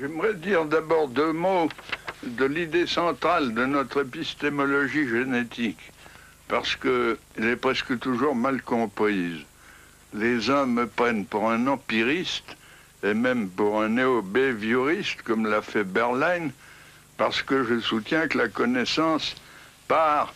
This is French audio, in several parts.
J'aimerais dire d'abord deux mots de l'idée centrale de notre épistémologie génétique, parce qu'elle est presque toujours mal comprise. Les uns me prennent pour un empiriste, et même pour un néo-behavioriste, comme l'a fait Berlin, parce que je soutiens que la connaissance part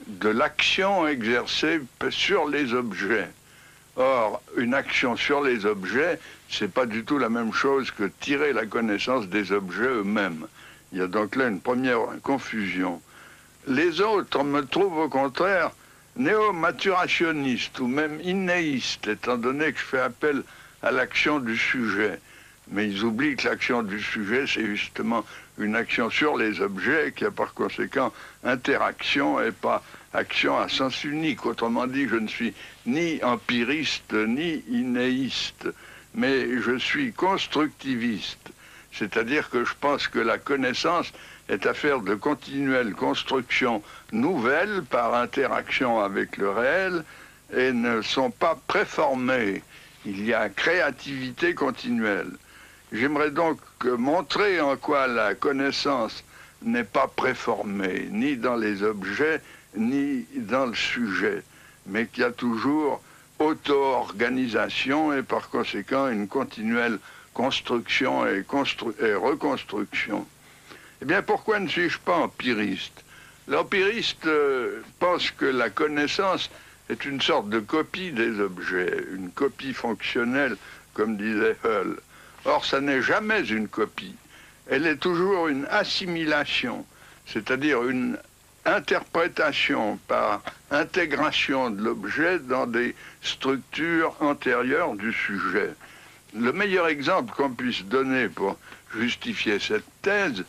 de l'action exercée sur les objets. Or, une action sur les objets, c'est pas du tout la même chose que tirer la connaissance des objets eux-mêmes. Il y a donc là une première confusion. Les autres me trouvent au contraire néo-maturationnistes ou même innéistes, étant donné que je fais appel à l'action du sujet. Mais ils oublient que l'action du sujet, c'est justement une action sur les objets qui a par conséquent interaction et pas action à sens unique. Autrement dit, je ne suis ni empiriste ni innéiste, mais je suis constructiviste. C'est-à-dire que je pense que la connaissance est affaire de continuelle construction nouvelle par interaction avec le réel et ne sont pas préformées. Il y a créativité continuelle. J'aimerais donc montrer en quoi la connaissance n'est pas préformée, ni dans les objets, ni dans le sujet, mais qu'il y a toujours auto-organisation et par conséquent une continuelle construction et reconstruction. Eh bien, pourquoi ne suis-je pas empiriste? L'empiriste pense que la connaissance est une sorte de copie des objets, une copie fonctionnelle, comme disait Hull. Or, ça n'est jamais une copie. Elle est toujours une assimilation, c'est-à-dire une interprétation par intégration de l'objet dans des structures antérieures du sujet. Le meilleur exemple qu'on puisse donner pour justifier cette thèse,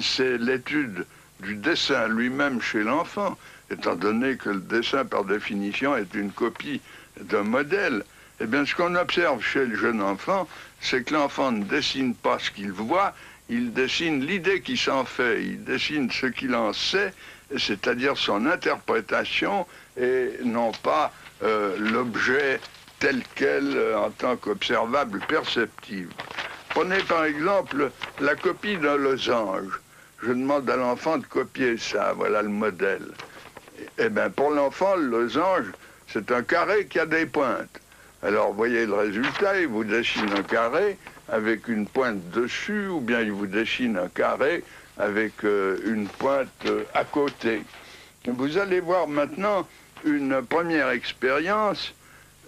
c'est l'étude du dessin lui-même chez l'enfant, étant donné que le dessin, par définition, est une copie d'un modèle. Eh bien, ce qu'on observe chez le jeune enfant, c'est que l'enfant ne dessine pas ce qu'il voit, il dessine l'idée qu'il s'en fait, il dessine ce qu'il en sait, c'est-à-dire son interprétation, et non pas l'objet tel quel en tant qu'observable perceptible. Prenez par exemple la copie d'un losange. Je demande à l'enfant de copier ça, voilà le modèle. Eh bien, pour l'enfant, le losange, c'est un carré qui a des pointes. Alors, vous voyez le résultat, il vous dessine un carré avec une pointe dessus, ou bien il vous dessine un carré avec une pointe à côté. Vous allez voir maintenant une première expérience.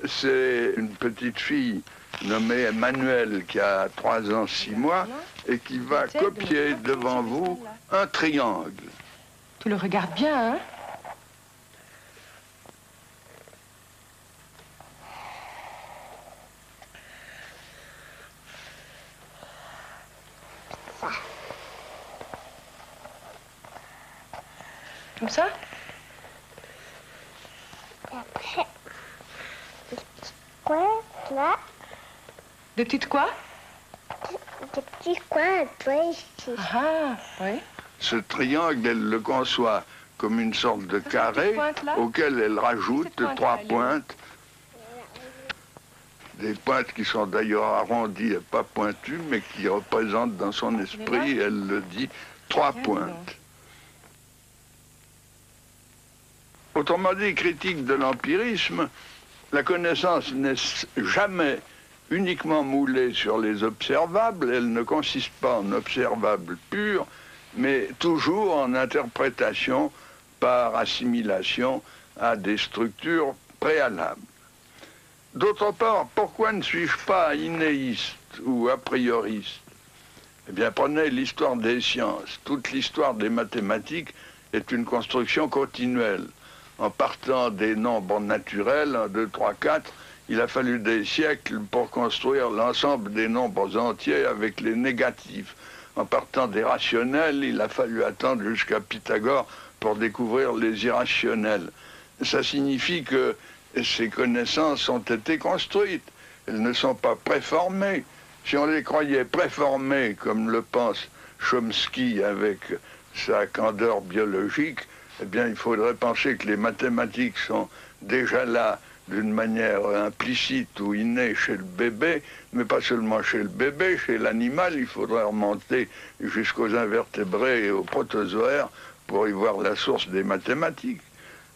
C'est une petite fille nommée Emmanuelle qui a 3 ans, 6 mois et qui va copier devant vous un triangle. Tu le regardes bien, hein? Comme ça? Après, des petits coins, là. Des petites quoi? Des petits coins, toi, ici. Ah, oui. Ce triangle, elle le conçoit comme une sorte de carré auquel elle rajoute 3 pointes. Des pointes qui sont d'ailleurs arrondies et pas pointues, mais qui représentent dans son esprit, elle le dit, 3 pointes. Autrement dit, critique de l'empirisme, la connaissance n'est jamais uniquement moulée sur les observables, elle ne consiste pas en observables purs, mais toujours en interprétation par assimilation à des structures préalables. D'autre part, pourquoi ne suis-je pas innéiste ou a prioriste? Eh bien, prenez l'histoire des sciences. Toute l'histoire des mathématiques est une construction continuelle. En partant des nombres naturels, 1, 2, 3, 4, il a fallu des siècles pour construire l'ensemble des nombres entiers avec les négatifs. En partant des rationnels, il a fallu attendre jusqu'à Pythagore pour découvrir les irrationnels. Ça signifie que ces connaissances ont été construites. Elles ne sont pas préformées. Si on les croyait préformées, comme le pense Chomsky avec sa candeur biologique, eh bien, il faudrait penser que les mathématiques sont déjà là d'une manière implicite ou innée chez le bébé, mais pas seulement chez le bébé, chez l'animal, il faudrait remonter jusqu'aux invertébrés et aux protozoaires pour y voir la source des mathématiques.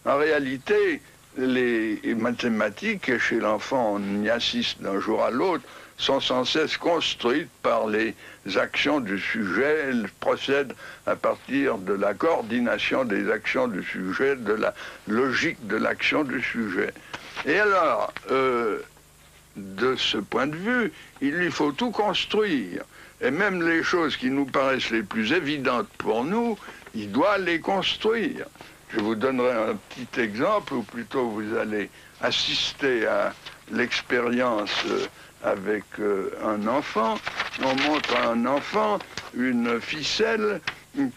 En réalité, les mathématiques, et chez l'enfant on y assiste d'un jour à l'autre, sont sans cesse construites par les actions du sujet. Elles procèdent à partir de la coordination des actions du sujet, de la logique de l'action du sujet. Et alors, de ce point de vue, il lui faut tout construire. Et même les choses qui nous paraissent les plus évidentes pour nous, il doit les construire. Je vous donnerai un petit exemple, ou plutôt vous allez assister à l'expérience avec un enfant. On montre à un enfant une ficelle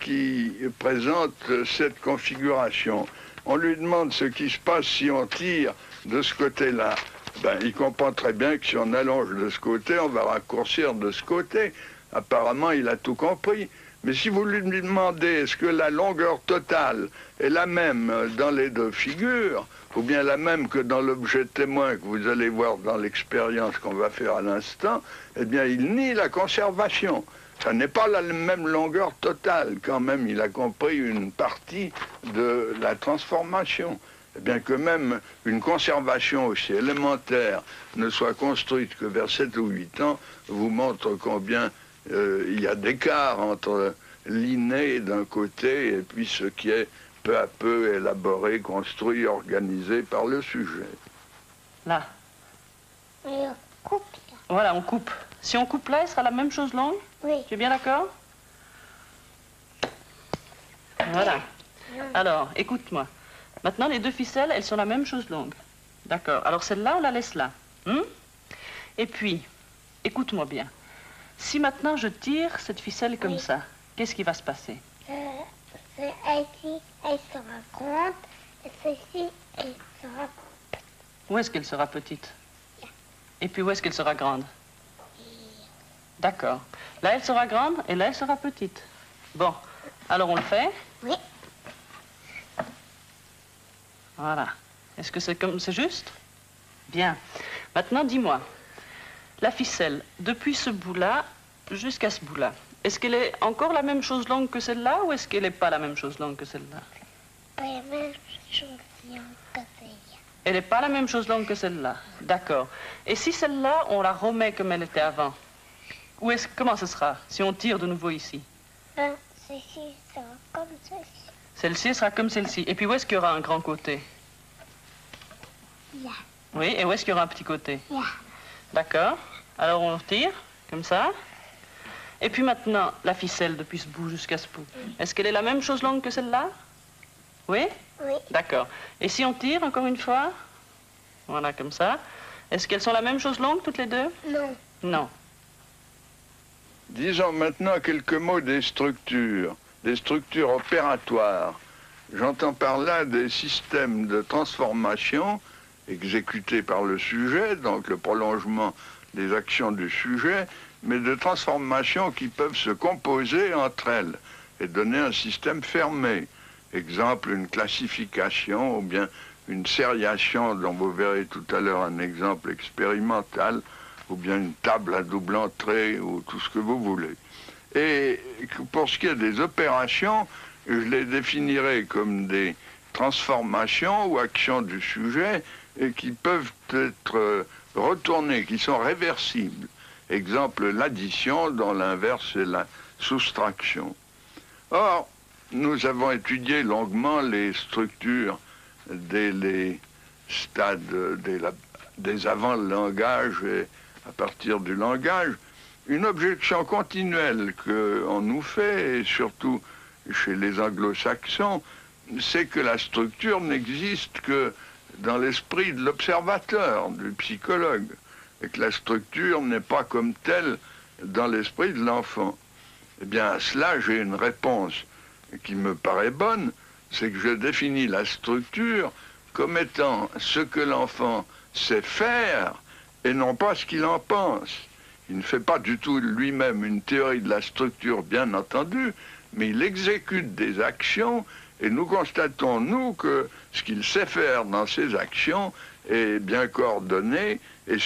qui présente cette configuration. On lui demande ce qui se passe si on tire de ce côté-là. Ben, il comprend très bien que si on allonge de ce côté, on va raccourcir de ce côté. Apparemment, il a tout compris. Mais si vous lui demandez est-ce que la longueur totale est la même dans les deux figures, ou bien la même que dans l'objet témoin que vous allez voir dans l'expérience qu'on va faire à l'instant, eh bien il nie la conservation. Ça n'est pas la même longueur totale, quand même il a compris une partie de la transformation. Eh bien que même une conservation aussi élémentaire ne soit construite que vers 7 ou 8 ans, vous montre combien il y a d'écart entre l'inné d'un côté et puis ce qui est peu à peu élaboré, construit, organisé par le sujet. Là. Et on coupe là. Voilà, on coupe. Si on coupe là, il sera la même chose longue? Oui. Tu es bien d'accord? Voilà. Alors, écoute-moi. Maintenant, les deux ficelles, elles sont la même chose longue. D'accord. Alors, celle-là, on la laisse là. Et puis, écoute-moi bien. Si maintenant je tire cette ficelle comme ça, qu'est-ce qui va se passer? Celle-ci, elle sera grande, et celle-ci, elle sera petite. Où est-ce qu'elle sera petite? Et puis où est-ce qu'elle sera grande? D'accord. Là, elle sera grande et là, elle sera petite. Bon, alors on le fait? Oui. Voilà. Est-ce que c'est juste? Bien. Maintenant, dis-moi, la ficelle, depuis ce bout-là jusqu'à ce bout-là, est-ce qu'elle est encore la même chose longue que celle-là ou est-ce qu'elle n'est pas la même chose longue que celle-là? Pas la même chose longue que celle-là. Elle n'est pas la même chose longue que celle-là. D'accord. Et si celle-là, on la remet comme elle était avant, comment ce sera si on tire de nouveau ici? Celle-ci sera comme celle-ci. Celle-ci sera comme celle-ci. Et puis où est-ce qu'il y aura un grand côté? Là. Oui, et où est-ce qu'il y aura un petit côté? Là. D'accord. Alors on tire, comme ça. Et puis maintenant, la ficelle depuis ce bout jusqu'à ce bout. Est-ce qu'elle est la même chose longue que celle-là? Oui? Oui. D'accord. Et si on tire encore une fois? Voilà, comme ça. Est-ce qu'elles sont la même chose longue toutes les deux? Non. Non. Disons maintenant quelques mots des structures opératoires. J'entends par là des systèmes de transformation exécutés par le sujet, donc le prolongement des actions du sujet, mais de transformations qui peuvent se composer entre elles et donner un système fermé. Exemple, une classification ou bien une sériation, dont vous verrez tout à l'heure un exemple expérimental, ou bien une table à double entrée, ou tout ce que vous voulez. Et pour ce qui est des opérations, je les définirai comme des transformations ou actions du sujet et qui peuvent être retournées, qui sont réversibles. Exemple, l'addition, dont l'inverse est la soustraction. Or, nous avons étudié longuement les structures dès les stades des avant-langage et à partir du langage. Une objection continuelle qu'on nous fait, et surtout chez les anglo-saxons, c'est que la structure n'existe que dans l'esprit de l'observateur, du psychologue, et que la structure n'est pas comme telle dans l'esprit de l'enfant. Eh bien, à cela, j'ai une réponse qui me paraît bonne, c'est que je définis la structure comme étant ce que l'enfant sait faire et non pas ce qu'il en pense. Il ne fait pas du tout lui-même une théorie de la structure, bien entendu, mais il exécute des actions et nous constatons, nous, que ce qu'il sait faire dans ces actions est bien coordonnée et